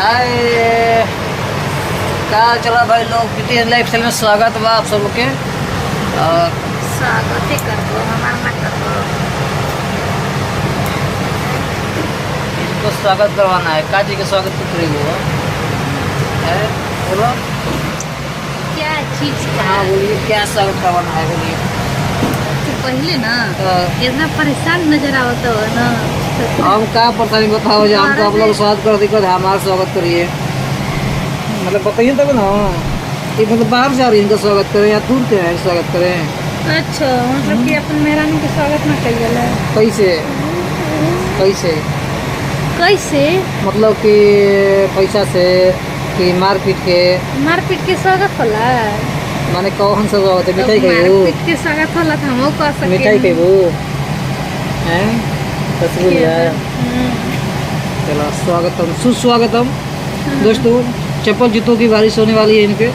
हाय, क्या चला भाई लोग, ब्रिटिश लाइफस्टाइल में स्वागत बा आप सब के। और स्वागत ही कर दो, हमारा ना कर दो। इनको स्वागत करवाना है, काजी के स्वागत तो करेगी वो है। बोलो क्या चीज का? हाँ बोलिए, क्या स्वागत करवाना है बोलिए। तो पहले ना हाँ। इतना परेशान नजर आवत हो ना। हम क्या परेशानी बताओ, जो हम तो आप लोग स्वागत कर दिक्कत हमारा स्वागत करिए, मतलब बताइए तब ना। ये मतलब बाहर जा रही है, इनका स्वागत करें या दूर के हैं स्वागत करें। अच्छा, मतलब कि अपन मेहरानी के स्वागत ना करिए। कैसे कैसे कैसे? मतलब कि पैसा से कि मारपीट के? मारपीट के स्वागत होला? माने कौन सा स्वागत है? मिठाई तो खाइबू? मारपीट के स्वागत होला तो हमहू कह सके। मिठाई खाइबू हैं? रसगुल्ला। चलो स्वागतम सुस्वागतम दोस्तों। चप्पल जूतों की बारिश होने वाली है इनके।